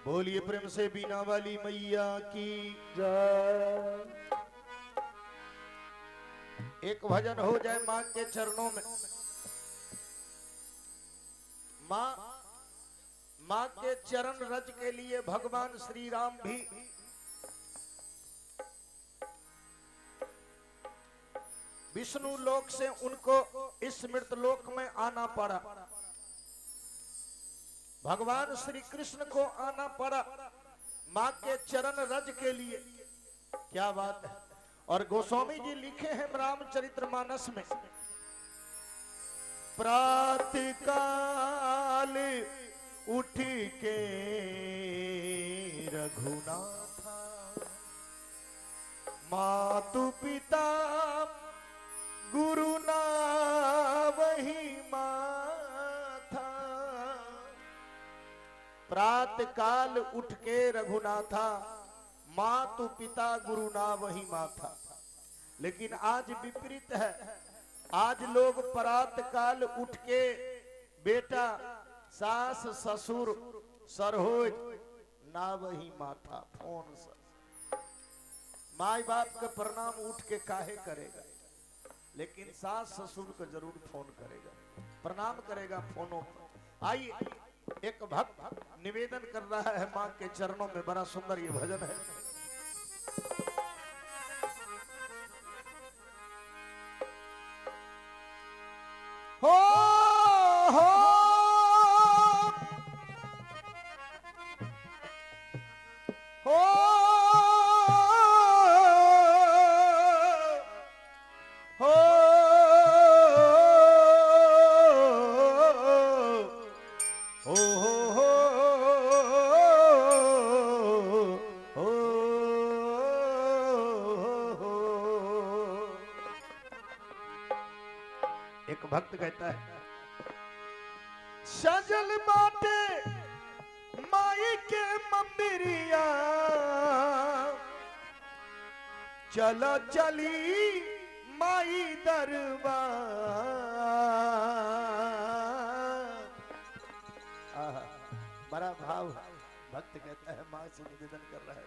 बोलिए प्रेम से बीना वाली मैया की जय। एक भजन हो जाए मां के चरणों में। मां के चरण रज के लिए भगवान श्री राम भी विष्णु लोक से उनको इस मृत लोक में आना पड़ा। भगवान श्री कृष्ण को आना पड़ा मां के चरण रज के लिए। क्या बात है। और गोस्वामी जी लिखे हैं रामचरितमानस में, प्रातः काल उठ के रघुनाथा मातु पिता गुरु ना वही माथा। प्रातः काल उठ के रघुनाथा मातु पिता गुरु ना वही माथा। लेकिन आज विपरीत है। आज लोग प्रातः काल उठ के बेटा सास ससुर सरहोज ना वही माथा फोन से। माई बाप का प्रणाम उठ के काहे करेगा, लेकिन सास ससुर को जरूर फोन करेगा, प्रणाम करेगा फोनों पर। आइए एक भक्त निवेदन कर रहा है मां के चरणों में। बड़ा सुंदर ये भजन है। हो हो हो हो एक भक्त कहता है, सजल बाटे माई के मंदिरिया चलो चली माई दरबार। बड़ा भाव भक्त कहता है, मां से निवेदन कर रहा है।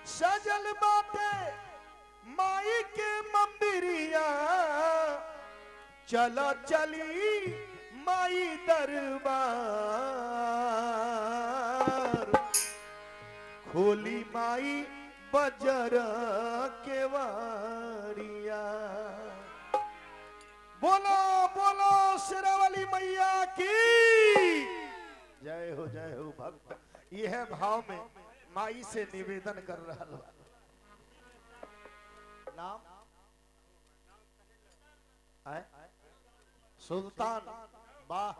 सजल बाटे माई के मंदिरिया चलो चली माई दरबार। खोली माई बजर के वारिया। बोलो बोलो शेरावाली मैया की जय हो जय हो। भक्त यह भाव में माई से निवेदन कर रहा है। नाम सुल्तान वाह।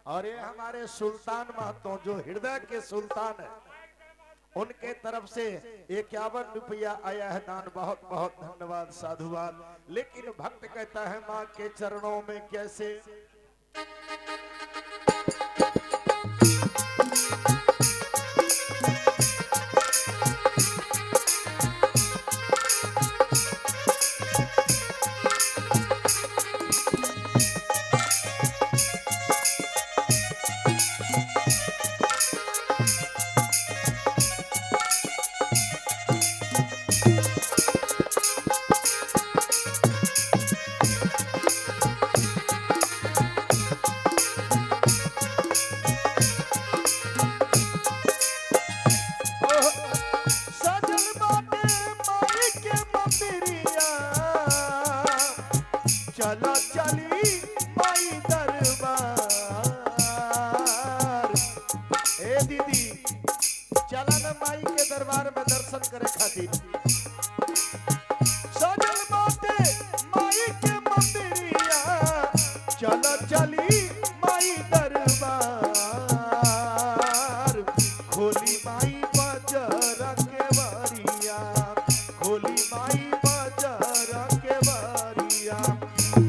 और ये हमारे सुल्तान महतो जो हृदय के सुल्तान है, उनके तरफ से 51 रुपया आया है दान। बहुत बहुत धन्यवाद साधुवाद। लेकिन भक्त कहता है मां के चरणों में कैसे। चलो चली माई दरबार। ए दीदी चला न माई के दरबार में दर्शन करे खातिर। सजल बाटे माई के मंदिरिया चलो चली माई दरबार। खोली माई बजर के वारिया। खोली माई बजर के वारिया।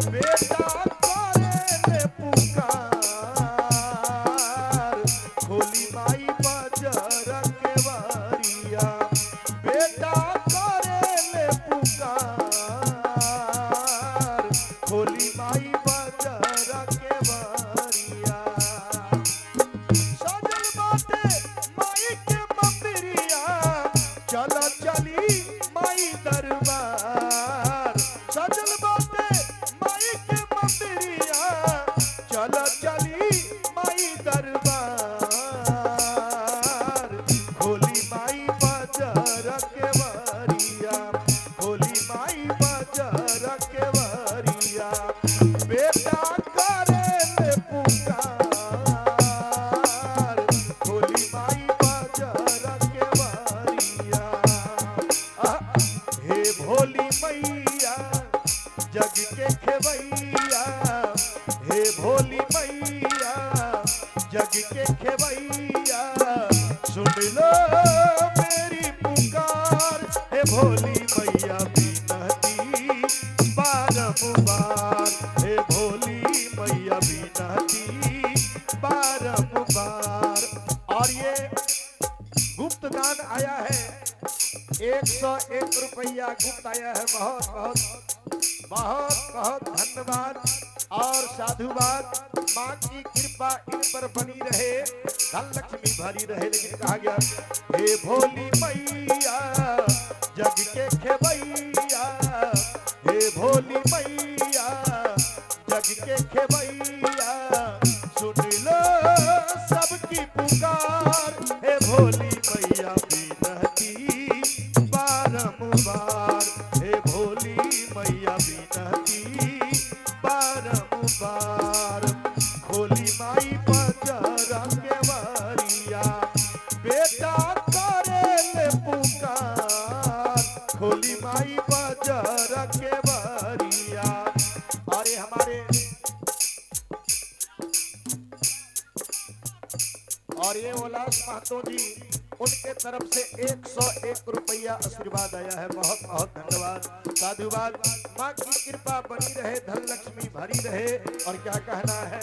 बेटा करे ले पुकार। खोली माई बजर के वारिया। बेटा करे ले पुकार। खोली माई बजर के वारिया। जग के खेवैया सुन लो मेरी पुकार, हे भोली मैया बिनती बारंबार, हे भोली मैया बिनती बारंबार। और ये गुप्त दान आया है 101 रुपया गुप्त आया है। बहुत बहुत बहुत बहुत धन्यवाद और साधुवाद। माँ की कृपा इन पर बनी रहे, धन लक्ष्मी भरी रहे। लेकिन कहा गया हे भोली मैया जग के खेवैया, हे भोली मैया जग के खेवैया सुन लो सबकी पुकार, हे भोली मैया बिनती बारंबार, हे भोली मैया बिनती बारंबार। खोली माई बजरा के वरिया बेटा करे पुकार, खोली माई बजरा के वरिया। अरे हमारे और ये उल्लास महतो जी उनके तरफ से 101 रुपया आशीर्वाद आया है। बहुत बहुत धन्यवाद साधुवाद। माँ की कृपा बनी रहे, धन लक्ष्मी भरी रहे। और क्या कहना है,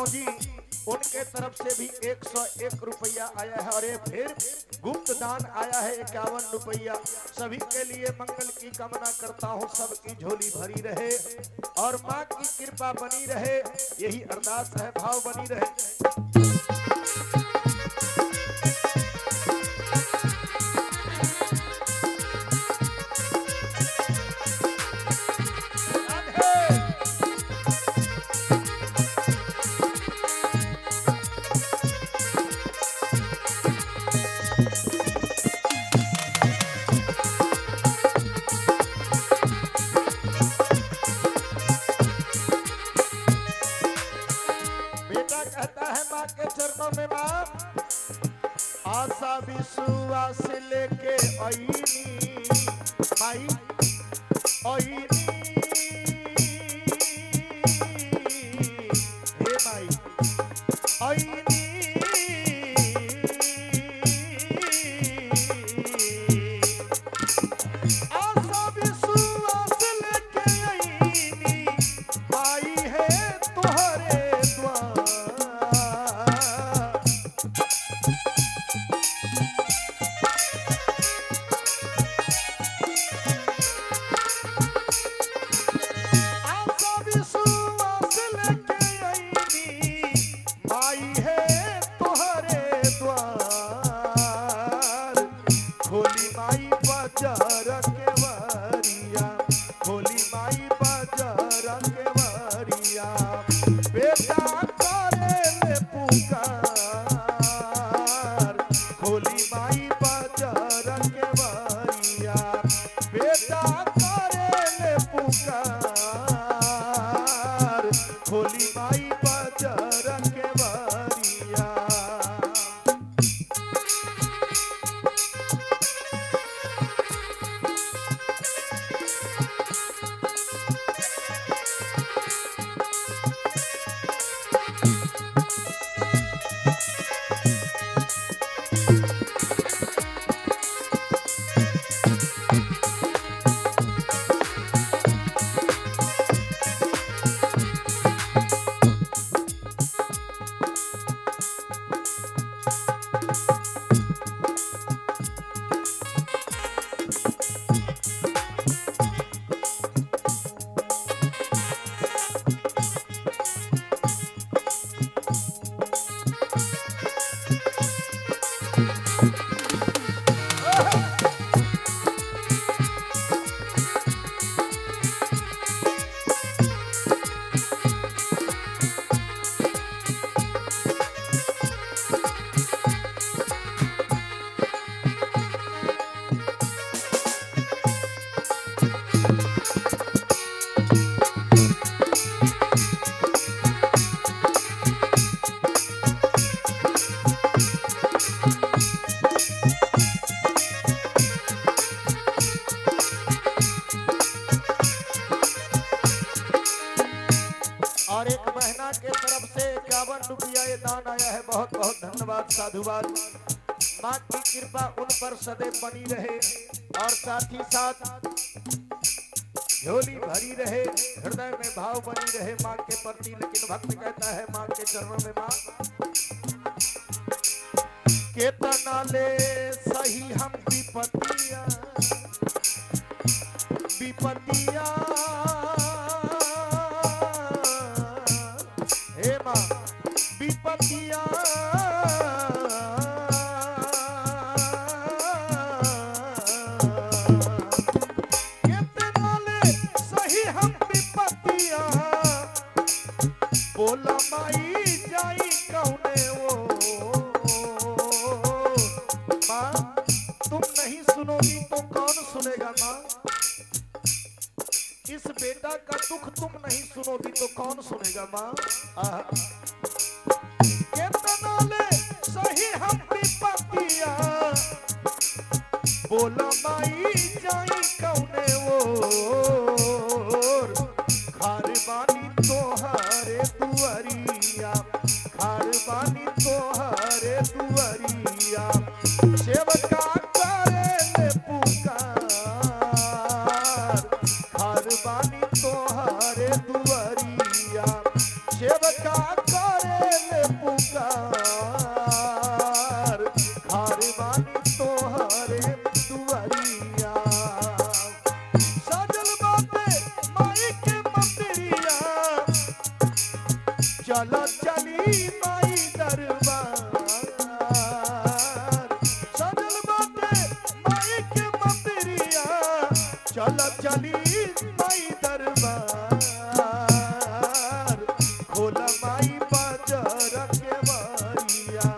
जी उनके तरफ से भी 101 रुपया आया है। और ये फिर गुप्त दान आया है 51 रुपया। सभी के लिए मंगल की कामना करता हूँ, सबकी झोली भरी रहे और माँ की कृपा बनी रहे, यही अरदास है, भाव बनी रहे। आशा विश्वास लेके आईनी माई आईनी, हे माई आईनी। आशा विश्वास लेके आईनी माई है तुम्हारे द्वार। खोली माई बाजार के वरिया, खोली माई बाजार के वरिया बेटा करे ले पुकार, खोली माई बाजार के वरिया बेटा करे ले पुकार, खोली माई बाजार के वरिया। मधुबाल। माँ की कृपा उन पर सदैव बनी रहे और साथ ही साथ झोली भरी रहे, हृदय में भाव बनी रहे माँ के प्रति। लेकिन भक्त कहता है माँ के चरणों में, माँ केतना ले सही हम विपतिया विपतिया, हे माँ विपतिया केतना ले सही हम विपतिया, बोला माई जाई कौने वो। माँ तुम नहीं सुनोगी तो कौन सुनेगा माँ? इस बेटा का दुख तुम नहीं सुनोगी तो कौन सुनेगा माँ? केतना ले सही हम विपतिया, बोला माई जाई कौने वो। खार बानी तोहारे दुआरिया, खार बानी तोहारे दुआरिया, सेवका करे ले पुकार। खार बानी तोहारे दुआरिया, सेवका करे ले पुकार। खार बानी तोहारे दुआरिया, सजल बाटे माई के मंदिरिया, चलो चली माई दरबार। सजल बाटे माई के मंदिरिया, चलो चली माई दरबार। खोला माई बाजार के वरिया,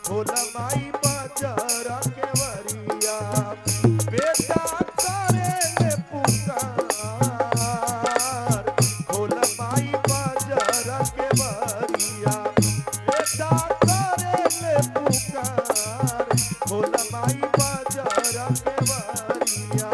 खोला माई बाजार के वरिया, बेटा करे ले पुकार। खोला माई बाजार के वरिया, बेटा करे ले पुकार। खोला माई बाजार के वरिया।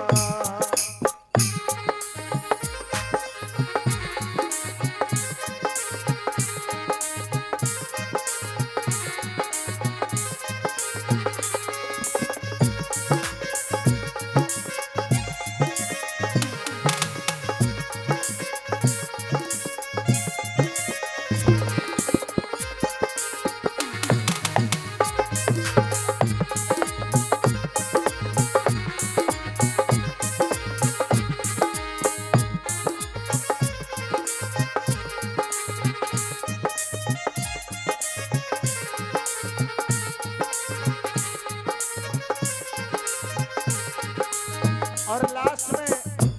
और लास्ट में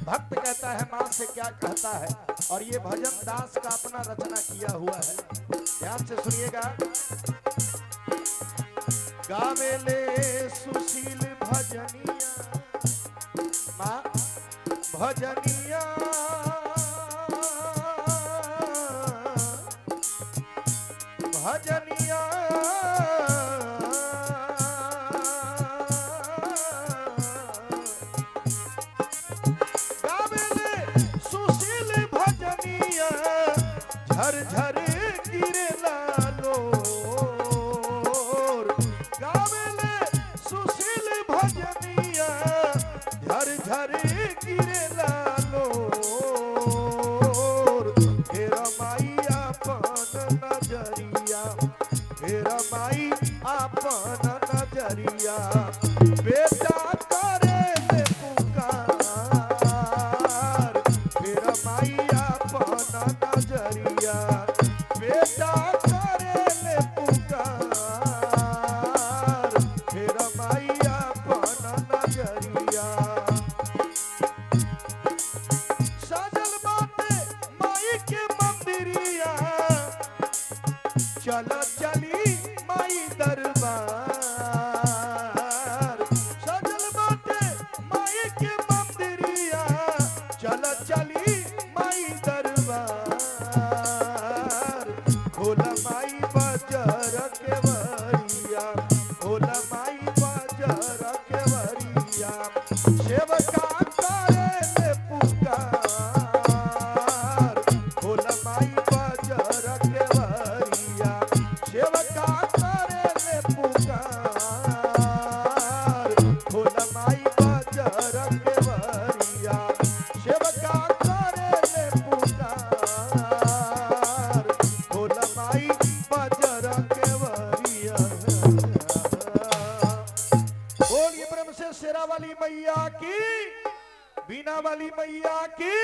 भक्त कहता है माँ से क्या कहता है, और ये भजन दास का अपना रचना किया हुआ है, ध्यान से सुनिएगा। गावेले सुशील भजनिया, माँ भजनिया भजनिया, झर झर गिरे लालोर। गावेले सुशील भजनिया, झर झर गिरे लालोर। फेरा माई आपन नजरिया, फेरा माई आपन नजरिया, बेटा करे ले पुकार। फेरा माई आपन नजरिया, बेटा करे ले पुकार। फेरा माई आपन नजरिया, सजल बाटे माई के मंदिरिया, चलो चली माई दरबार। सजल बाटे माई के मंदिरिया, चलो चली माई दरबार। खोला माई बाजार के वरिया, खोला माई बाजार के वरिया, सेवका करे ले पुकार। खोला माई बाजार के वरिया, सेवका करे ले पुकार। सेवका करे ले पुकार खोल माई बजर के वरिया बोलिए प्रेम से शेरा वाली मैया की बीना वाली मैया की